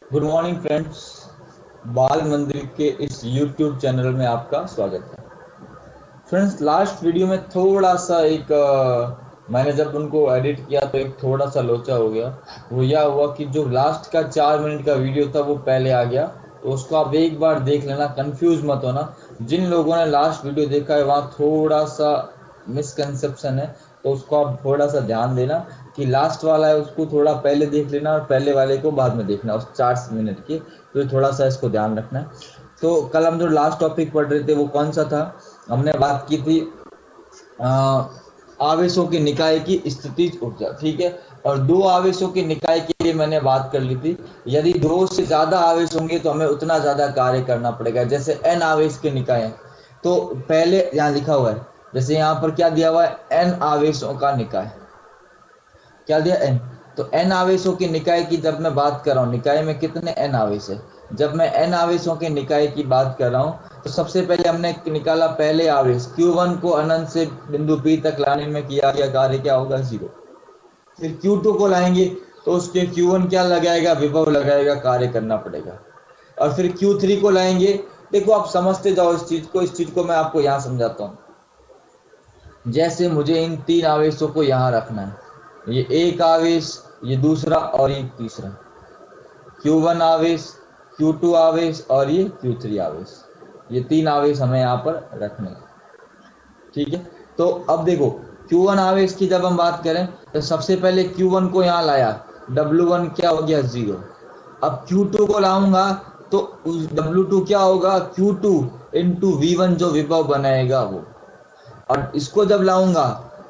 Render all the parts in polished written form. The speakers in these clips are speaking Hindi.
Good morning friends. बाल मंदिर के इस यूट्यूब चैनल में आपका स्वागत है। फ्रेंड्स, लास्ट वीडियो में थोड़ा सा मैंने जब उनको एडिट किया तो एक थोड़ा सा लोचा हो गया। वो यह हुआ कि जो लास्ट का 4 मिनट का वीडियो था वो पहले आ गया, तो उसको आप एक बार देख लेना, कंफ्यूज मत होना। जिन लोगों ने लास्ट वीडियो देखा है वहाँ थोड़ा सा मिसकंसेप्शन है, तो उसको आप थोड़ा सा ध्यान देना कि लास्ट वाला है उसको थोड़ा पहले देख लेना और पहले वाले को बाद में देखना उस 4 मिनट के। तो थोड़ा सा इसको ध्यान रखना है। तो कल हम जो लास्ट टॉपिक पढ़ रहे थे वो कौन सा था? हमने बात की थी अ, आवेशों के निकाय की स्थितिज ऊर्जा, ठीक है। और दो आवेशों के निकाय के लिए मैंने बात कर ली थी। यदि दो से ज्यादा आवेश होंगे तो हमें उतना ज्यादा कार्य करना पड़ेगा। जैसे एन आवेश के निकाय हैं, तो पहले यहाँ लिखा हुआ है, जैसे यहाँ पर क्या दिया हुआ है, एन आवेशों का निकाय। क्या दिया? एन। तो एन आवेशों के निकाय की जब मैं बात कर रहा हूँ, निकाय में कितने एन आवेश है, जब मैं एन आवेशों के निकाय की बात कर रहा हूँ तो सबसे पहले हमने निकाला पहले आवेश Q1 को अनंत से बिंदु P तक लाने में किया गया कार्य क्या होगा? 0। फिर Q2 को लाएंगे तो उसके Q1 क्या लगाएगा? विभव लगाएगा, कार्य करना पड़ेगा। और फिर Q3 को लाएंगे। देखो, आप समझते जाओ इस चीज को मैं आपको यहाँ समझाता हूँ। जैसे मुझे इन तीन आवेशों को यहाँ रखना है, ये एक आवेश, ये दूसरा और ये तीसरा। Q1 आवेश, Q2 आवेश और ये Q3 आवेश। ये तीन आवेश हमें यहाँ पर रखने हैं, ठीक है। तो अब देखो, Q1 आवेश की जब हम बात करें तो सबसे पहले Q1 को यहाँ लाया, W1 क्या हो गया? 0। अब Q2 को लाऊंगा तो W2 क्या होगा? Q2 इंटू V1 जो विभव बनाएगा वो। और इसको जब लाऊंगा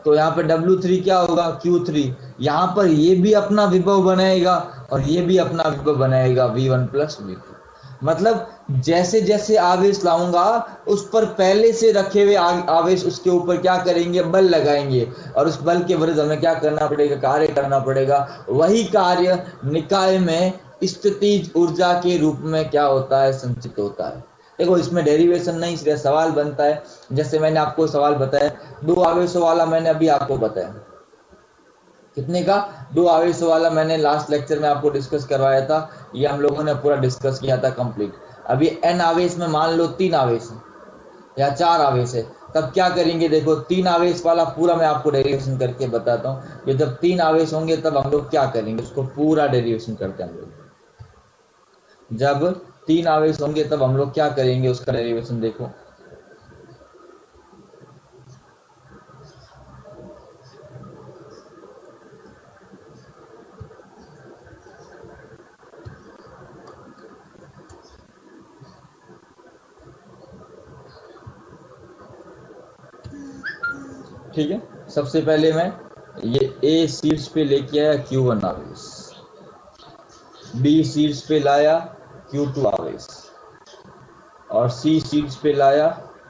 तो यहाँ पे W3 क्या होगा? Q3। यहाँ पर ये भी अपना विभव बनाएगा और ये भी अपना विभव बनाएगा, V1 प्लस V2। मतलब जैसे जैसे आवेश लाऊंगा उस पर पहले से रखे हुए आवेश उसके ऊपर क्या करेंगे? बल लगाएंगे। और उस बल के विरुद्ध हमें क्या करना पड़ेगा? कार्य करना पड़ेगा। वही कार्य निकाय में स्थितिज ऊर्जा के रूप में क्या होता है? संचित होता है। देखो, इसमें डेरिवेशन नहीं, इसलिए सवाल बनता है। जैसे मैंने आपको सवाल बताया, दो आवेशों वाला मैंने अभी आपको बताया, कितने का? दो आवेशों वाला मैंने लास्ट लेक्चर में आपको डिस्कस करवाया था। ये हम लोगों ने पूरा डिस्कस किया था कंप्लीट। अभी एन आवेश में मान लो तीन आवेश है या चार आवेश है, तब क्या करेंगे? देखो, तीन आवेश वाला पूरा मैं आपको डेरिवेशन करके बताता हूँ। ये जब तीन आवेश होंगे तब हम लोग क्या करेंगे, उसको पूरा डेरिवेशन करते हैं हम लोग। जब तीन आवेश होंगे तब हम लोग क्या करेंगे, उसका डेरिवेशन देखो। ठीक है, सबसे पहले मैं ये ए शीर्ष पे लेके आया Q1 आवेश, बी शीर्ष पे लाया Q2 आवेश और सी शीर्ष पे लाया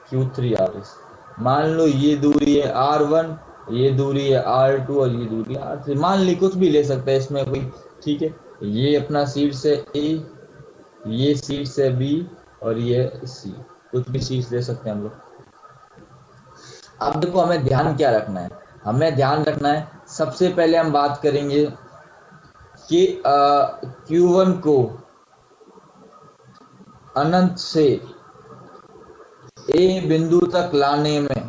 Q3 आवेश। मान लो ये दूरी है R1, ये दूरी है R2 और ये दूरी है R3। मान ली कुछ भी ले सकते हैं इसमें कोई, ठीक है। ये अपना शीर्ष है A, ये शीर्ष है B और ये C। कुछ भी शीर्ष ले सकते हैं हम लोग। अब देखो, हमें ध्यान क्या रखना है? हमें ध्यान रखना है, सबसे पहले हम बात करेंगे कि Q1 को अनंत से ए बिंदु तक लाने में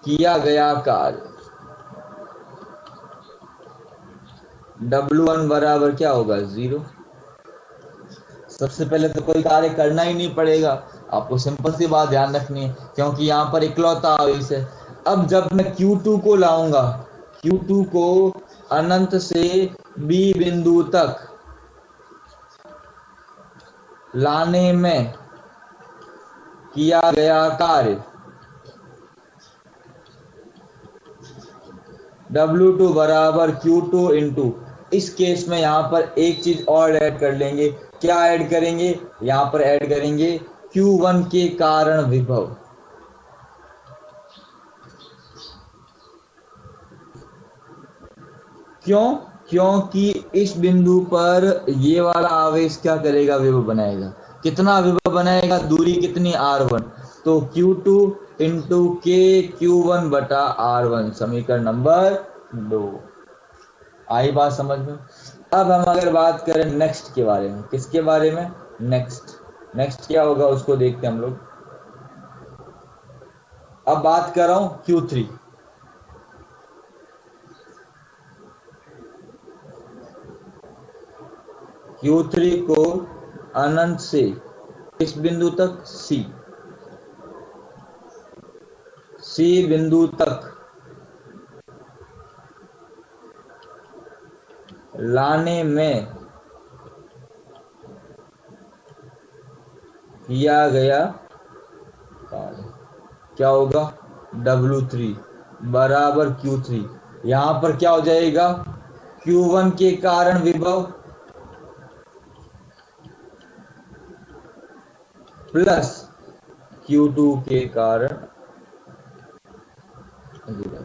किया गया कार्य W1 बराबर क्या होगा? 0। सबसे पहले तो कोई कार्य करना ही नहीं पड़ेगा, आपको सिंपल सी बात ध्यान रखनी है, क्योंकि यहाँ पर इकलौता आवेश है। अब जब मैं Q2 को लाऊंगा, Q2 को अनंत से B बिंदु तक लाने में किया गया कार्य W2 बराबर Q2 इंटू, इस केस में यहाँ पर एक चीज और ऐड कर लेंगे। क्या ऐड करेंगे? यहाँ पर ऐड करेंगे Q1 के कारण विभव। क्यों? क्योंकि इस बिंदु पर ये वाला आवेश क्या करेगा? विभव बनाएगा। कितना विभव बनाएगा? दूरी कितनी? R1। तो Q2 इंटू के Q1 बटा R1, समीकरण नंबर 2। आई बात समझ में? अब हम अगर बात करें नेक्स्ट के बारे में, किसके बारे में? नेक्स्ट। नेक्स्ट क्या होगा उसको देखते हैं हम लोग। अब बात कर रहा हूं Q3। Q3 को अनंत से किस बिंदु तक? सी बिंदु तक लाने में किया गया कार्य क्या होगा? W3 बराबर Q3। यहां पर क्या हो जाएगा? Q1 के कारण विभव प्लस Q2 के कारण विभव।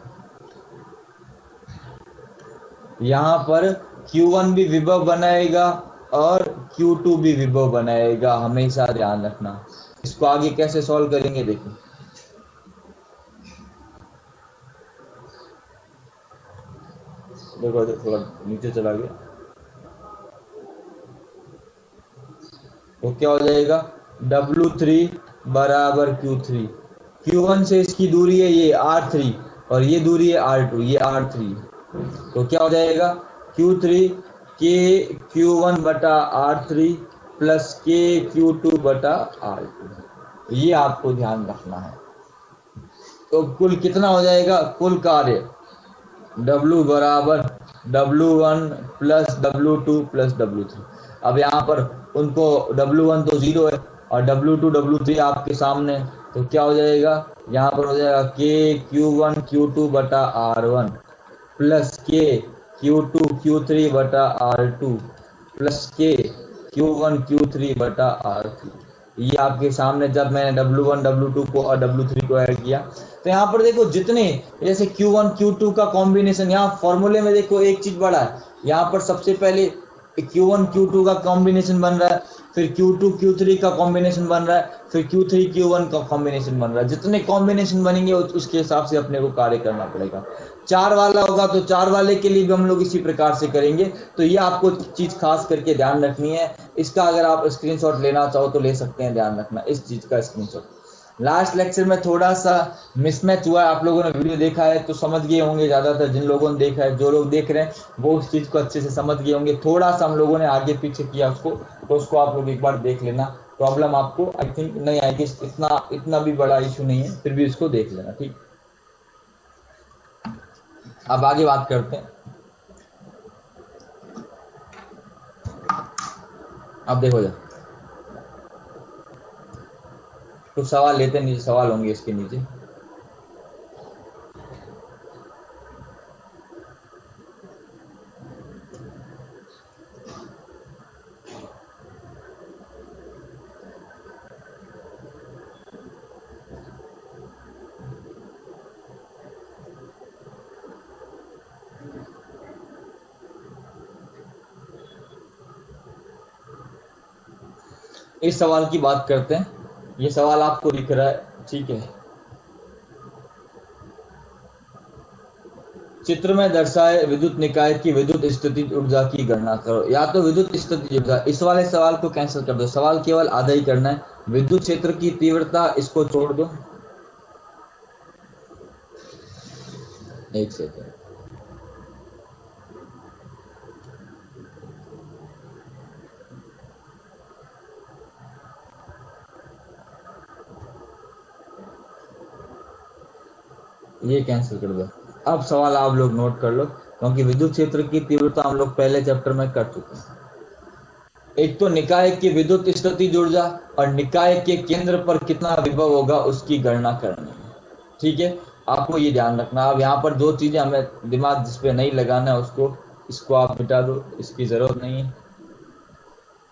यहां पर Q1 भी विभव बनाएगा और Q2 भी विभव बनाएगा, हमेशा ध्यान रखना। इसको आगे कैसे सॉल्व करेंगे देखो। देखो थोड़ा नीचे चला गया तो क्या हो जाएगा? W3 बराबर Q3। Q1 से इसकी दूरी है ये R3 और ये दूरी है R2, ये R3। तो क्या हो जाएगा? Q3 के Q1 बटा R3 प्लस के Q2 बटा R2। ये आपको ध्यान रखना है। तो कुल कितना हो जाएगा? कुल कार्य W बराबर W1 plus W2 plus W3। अब यहाँ पर उनको W1 तो 0 है और W2 W3 आपके सामने, तो क्या हो जाएगा? यहाँ पर हो जाएगा के Q1 Q2 बटा R1 प्लस के Q2 Q3 बटा R2 प्लस के Q1 Q3 बटा R3। ये आपके सामने जब मैंने W1 W2 को और W3 को ऐड किया तो यहाँ पर देखो जितने जैसे Q1 Q2 का कॉम्बिनेशन, यहाँ फॉर्मूले में देखो एक चीज बड़ा है। यहाँ पर सबसे पहले Q1 Q2 का कॉम्बिनेशन बन रहा है, फिर Q2 Q3 का कॉम्बिनेशन बन रहा है, फिर Q3 Q1 का कॉम्बिनेशन बन रहा है। जितने कॉम्बिनेशन बनेंगे उसके हिसाब से अपने को कार्य करना पड़ेगा। 4 वाला होगा तो 4 वाले के लिए भी हम लोग इसी प्रकार से करेंगे। तो ये आपको चीज खास करके ध्यान रखनी है। इसका अगर आप स्क्रीनशॉट लेना चाहो तो ले सकते हैं, ध्यान रखना इस चीज का स्क्रीनशॉट। लास्ट लेक्चर में थोड़ा सा मिसमैच हुआ है, आप लोगों ने वीडियो देखा है तो समझ गए होंगे, ज्यादातर जिन लोगों ने देखा है, जो लोग देख रहे हैं वो उस चीज को अच्छे से समझ गए होंगे। थोड़ा सा हम लोगों ने आगे पीछे किया उसको, तो उसको आप लोग एक बार देख लेना। प्रॉब्लम आपको आई थिंक नहीं आएगी, इतना इतना भी बड़ा इशू नहीं है, फिर भी इसको देख लेना, ठीक। अब आगे बात करते हैं। अब देखो जा कुछ सवाल लेते हैं, नीचे सवाल होंगे इसके नीचे। इस सवाल की बात करते हैं। ये सवाल आपको दिख रहा है, ठीक है। चित्र में दर्शाए विद्युत निकाय की विद्युत स्थितिज ऊर्जा की गणना करो। या तो विद्युत स्थितिज ऊर्जा, इस वाले सवाल को कैंसिल कर दो, सवाल केवल आधा ही करना है। विद्युत क्षेत्र की तीव्रता, इसको छोड़ दो। एक सेकंड, ये कैंसिल कर दो। अब सवाल आप लोग नोट कर लो, क्योंकि विद्युत क्षेत्र की तीव्रता हम लोग पहले चैप्टर में कर चुके हैं। एक तो निकाय की विद्युत स्थितिज ऊर्जा और निकाय के केंद्र पर कितना विभव होगा उसकी गणना करनी है, ठीक है। आपको ये ध्यान रखना। अब यहाँ पर दो चीजें हमें दिमाग जिस पे नहीं लगाना है उसको, इसको आप मिटा दो, इसकी जरूरत नहीं है,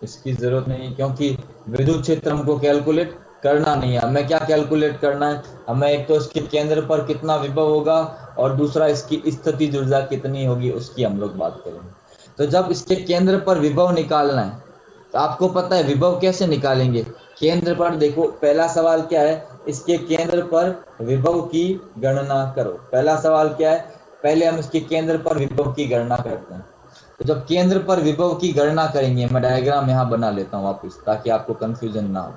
इसकी जरूरत नहीं है, क्योंकि विद्युत क्षेत्र हमको कैलकुलेट करना नहीं है। हमें क्या कैलकुलेट करना है? हमें एक तो इसके केंद्र पर कितना विभव होगा और दूसरा इसकी स्थितिज ऊर्जा कितनी होगी उसकी हम लोग बात करेंगे। तो जब इसके केंद्र पर विभव निकालना है तो आपको पता है विभव कैसे निकालेंगे। केंद्र पर देखो, पहला सवाल क्या है? इसके केंद्र पर विभव की गणना करो। पहला सवाल क्या है? पहले हम इसके केंद्र पर विभव की गणना करते हैं। तो जब केंद्र पर विभव की गणना करेंगे, मैं डायग्राम यहाँ बना लेता हूँ वापस, ताकि आपको कंफ्यूजन ना हो।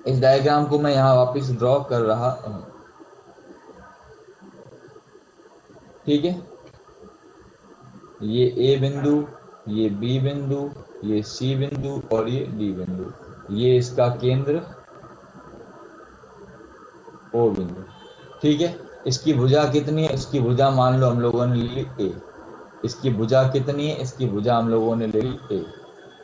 इस डायग्राम को मैं यहाँ वापस ड्रॉ कर रहा हूँ, ठीक है। ये ए बिंदु, ये बी बिंदु, ये सी बिंदु और ये डी बिंदु, ये इसका केंद्र ओ बिंदु, ठीक है। इसकी भुजा कितनी है? इसकी भुजा मान लो हम लोगों ने ले ली ए। इसकी भुजा कितनी है? इसकी भुजा हम लोगों ने ले ली ए,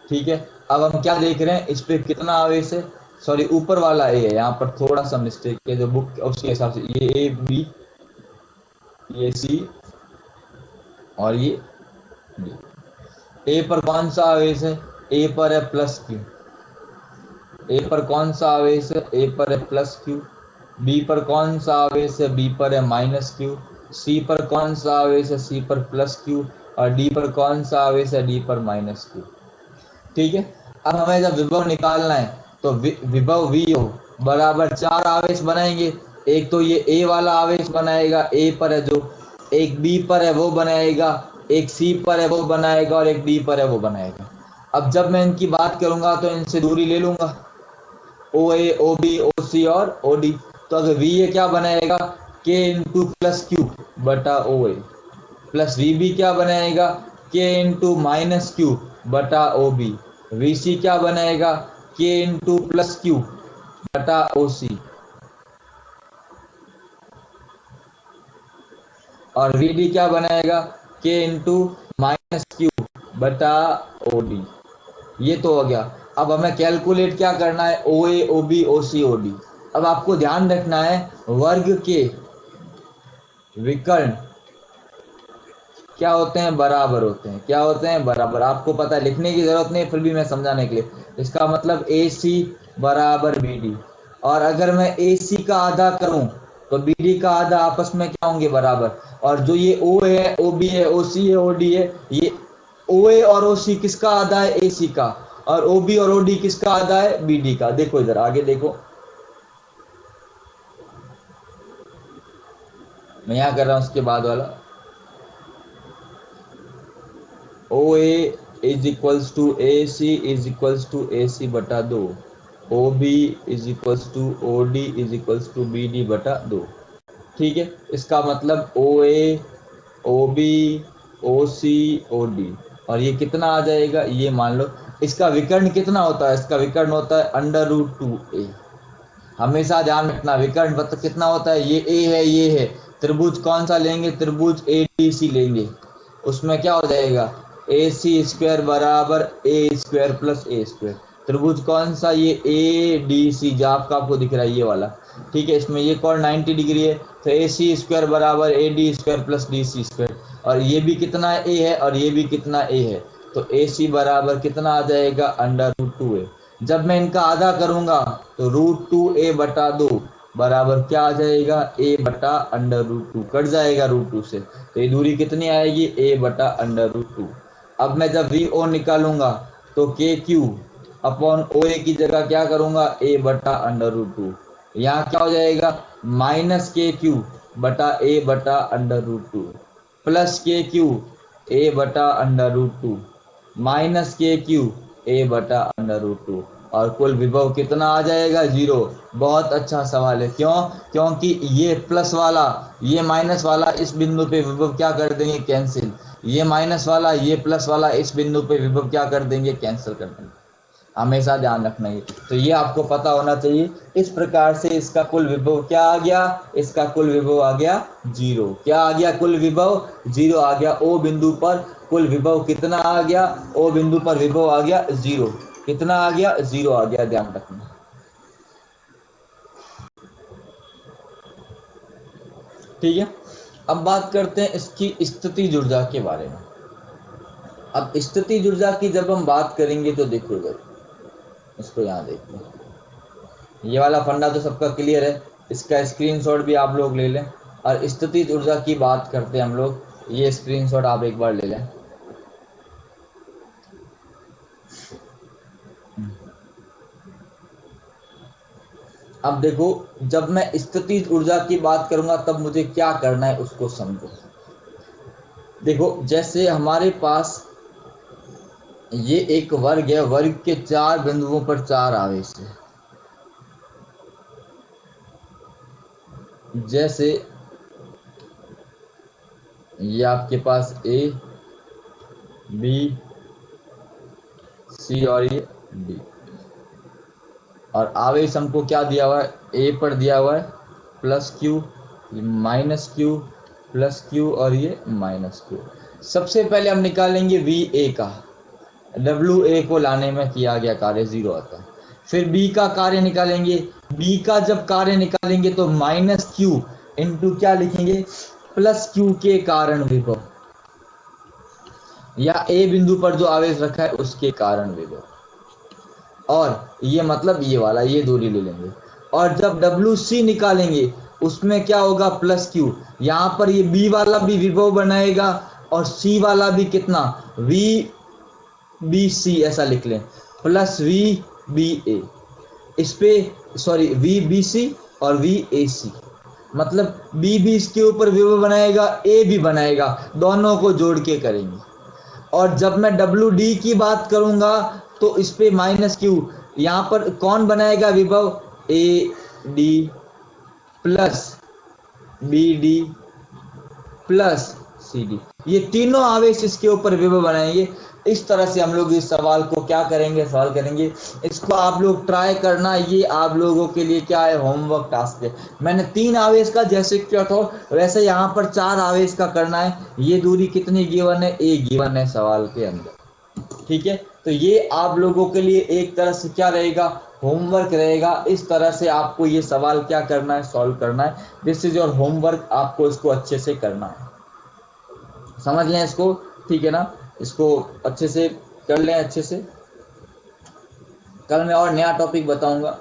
ठीक है। अब हम क्या देख रहे हैं, इस पे कितना आवेश है? सॉरी, ऊपर वाला ए है, यहाँ पर थोड़ा सा मिस्टेक है जो बुक उसके हिसाब से। ये ए बी, ये सी और ये डी। ए पर कौन सा आवेश है? ए पर है प्लस क्यू। ए पर कौन सा आवेश है? ए पर है प्लस क्यू। बी पर कौन सा आवेश है? बी पर है माइनस क्यू। सी पर कौन सा आवेश है? सी पर प्लस क्यू। और डी पर कौन सा आवेश है? डी पर माइनस क्यू, ठीक है। अब हमें जब विभव निकालना है तो विभव वी हो बराबर चार आवेश बनाएंगे। एक तो ये ए वाला आवेश बनाएगा, ए पर है जो, एक बी पर है वो बनाएगा, एक सी पर है वो बनाएगा और एक डी पर है वो बनाएगा। अब जब मैं इनकी बात करूंगा तो इनसे दूरी ले लूंगा, ओ ए, ओ बी, ओ सी और ओ डी। तो अगर वी ए क्या बनाएगा? के इंटू प्लस क्यू बटा ओ ए, प्लस वी बी क्या बनाएगा? के इंटू माइनस क्यू बटा ओ बी। वी सी क्या बनाएगा? के इंटू प्लस क्यू बटा ओ सी। और वी डी क्या बनाएगा? के इंटू माइनस क्यू बटा ओ डी। ये तो हो गया। अब हमें कैलकुलेट क्या करना है? ओ ए, ओ बी, ओ सी, ओ डी। अब आपको ध्यान रखना है, वर्ग के विकर्ण क्या होते हैं? बराबर होते हैं। क्या होते हैं? बराबर। आपको पता है, लिखने की जरूरत नहीं, फिर भी मैं समझाने के लिए। इसका मतलब ए सी बराबर बी डी। और अगर मैं ए सी का आधा करूं तो बी डी का आधा, आपस में क्या होंगे? बराबर। और जो ये ओ है, ओ बी है, ओ सी है, ओ डी है, ये ओ ए और ओ सी किसका आधा है? ए सी का। और ओ बी और ओ डी किसका आधा है? बी डी का। देखो इधर आगे देखो, मैं यहाँ कर रहा हूँ उसके बाद वाला। O A is equals to A C is equals to A C बटा दो। O B is equals to O D is equals to B D बटा दो, ठीक है। इसका मतलब ओ ए, ओ बी, ओ सी, ओ डी। और ये कितना आ जाएगा? ये मान लो इसका विकर्ण कितना होता है? इसका विकर्ण होता है अंडर रूट टू ए। हमेशा ध्यान रखना, विकर्ण मतलब कितना होता है? ये ए है, ये है। त्रिभुज कौन सा लेंगे? त्रिभुज ए डी सी लेंगे। उसमें क्या हो जाएगा? ए सी स्क्वायर बराबर ए स्क्वायर प्लस ए स्क्वायर। त्रिभुज कौन सा? ये ए डी सी, जो आपको दिख रहा है ये वाला, ठीक है। इसमें ये कौन 90 डिग्री है, तो ए सी स्क्वायर बराबर A D square plus D C square. और ये भी कितना ए है और ये भी कितना ए है, तो ए सी बराबर कितना आ जाएगा? अंडर रूट टू ए। जब मैं इनका आधा करूंगा तो रूट टू ए बटा दो बराबर क्या आ जाएगा? ए बटा अंडर रूट टू। कट जाएगा रूट टू से, तो ये दूरी कितनी आएगी? ए बटा अंडर रूट टू। अब मैं जब वी ओ निकालूंगा तो के क्यू अपॉन ओ ए की जगह क्या करूंगा? ए बटा अंडर रूट टू। यहाँ क्या हो जाएगा? माइनस के क्यू बटा ए बटा अंडर रूट टू, प्लस के क्यू ए बटा अंडर रूट टू, माइनस के क्यू ए बटा अंडर रूट टू। और कुल विभव कितना आ जाएगा? जीरो। बहुत अच्छा सवाल है। क्यों? क्योंकि ये प्लस वाला, ये माइनस वाला इस बिंदु पे विभव क्या कर देंगे? कैंसिल। ये माइनस वाला, ये प्लस वाला इस बिंदु पे विभव क्या कर देंगे? कैंसिल कर देंगे। हमेशा ध्यान रखना है। तो ये आपको पता होना चाहिए। इस प्रकार से इसका कुल विभव क्या आ गया? इसका कुल विभव आ गया जीरो। क्या आ गया? कुल विभव जीरो आ गया। ओ बिंदु पर कुल विभव कितना आ गया? ओ बिंदु पर विभव आ गया जीरो। कितना आ गया? जीरो आ गया। ध्यान रखना, ठीक है। अब बात करते हैं इसकी स्थिति ऊर्जा के बारे में। अब स्थिति ऊर्जा की जब हम बात करेंगे तो देखो इधर, इसको यहाँ देखो, ये वाला फंडा तो सबका क्लियर है। इसका स्क्रीनशॉट भी आप लोग ले लें। और स्थिति ऊर्जा की बात करते हैं हम लोग, ये स्क्रीनशॉट आप एक बार ले लें। अब देखो, जब मैं स्थितिज ऊर्जा की बात करूंगा तब मुझे क्या करना है उसको समझो। देखो, जैसे हमारे पास ये एक वर्ग है, वर्ग के 4 बिंदुओं पर 4 आवेश है। जैसे ये आपके पास ए, बी, सी और ये डी, और आवेश हमको क्या दिया हुआ है, ए पर दिया हुआ है plus Q, minus Q, plus Q और ये माइनस क्यू। सबसे पहले हम निकालेंगे वी ए का, डब्ल्यू ए को लाने में किया गया कार्य 0 आता है। फिर बी का कार्य निकालेंगे, बी का जब कार्य निकालेंगे तो माइनस क्यू इंटू क्या लिखेंगे, प्लस क्यू के कारण विभव, या ए बिंदु पर जो आवेश रखा है उसके कारण विभव, और ये मतलब ये वाला, ये दूरी ले लेंगे। और जब डब्ल्यू सी निकालेंगे उसमें क्या होगा, प्लस क्यू। यहाँ पर ये बी वाला भी विभव बनाएगा और सी वाला भी कितना, वी बी सी ऐसा लिख लें, प्लस वी बी ए, इस पे सॉरी वी बी सी और वी ए सी, मतलब बी भी इसके ऊपर विभव बनाएगा, ए भी बनाएगा, दोनों को जोड़ के करेंगे। और जब मैं डब्ल्यू डी की बात करूंगा तो इस पे माइनस क्यू, यहाँ पर कौन बनाएगा विभव, A D plus B D plus C D, ये तीनों आवेश इसके ऊपर विभव बनाएंगे। इस तरह से हम लोग इस सवाल को क्या करेंगे, सॉल्व करेंगे। इसको आप लोग ट्राई करना, ये आप लोगों के लिए क्या है, होमवर्क टास्क है। मैंने 3 आवेश का जैसे किया था वैसे यहाँ पर 4 आवेश का करना है। ये दूरी कितनी गिवन है, ए गिवन है सवाल के अंदर, ठीक है। तो ये आप लोगों के लिए एक तरह से क्या रहेगा, होमवर्क रहेगा। इस तरह से आपको ये सवाल क्या करना है, सॉल्व करना है। दिस इज योर होमवर्क, आपको इसको अच्छे से करना है, समझ लें इसको, ठीक है ना। इसको अच्छे से कर लें, अच्छे से। कल मैं और नया टॉपिक बताऊंगा।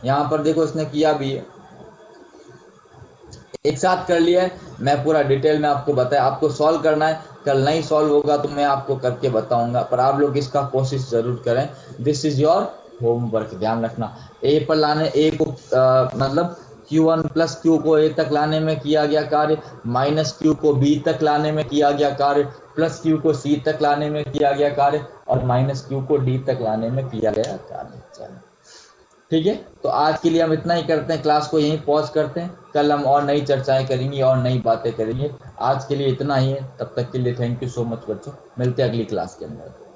यहाँ पर देखो इसने किया भी है, एक साथ कर लिया है, मैं पूरा डिटेल में आपको बताया। आपको सॉल्व करना है, कल नहीं सॉल्व होगा तो मैं आपको करके बताऊंगा, पर आप लोग इसका कोशिश जरूर करें। दिस इज योर होमवर्क, ध्यान रखना। ए पर लाने, ए को मतलब Q1 प्लस क्यू को ए तक लाने में किया गया कार्य, माइनस क्यू को बी तक लाने में किया गया कार्य, प्लस क्यू को सी तक लाने में किया गया कार्य, और माइनस क्यू को डी तक लाने में किया गया कार्य। चलो ठीक है, तो आज के लिए हम इतना ही करते हैं, क्लास को यहीं पॉज करते हैं। कल हम और नई चर्चाएं करेंगे और नई बातें करेंगे। आज के लिए इतना ही है, तब तक के लिए थैंक यू सो मच बच्चों, मिलते हैं अगली क्लास के अंदर।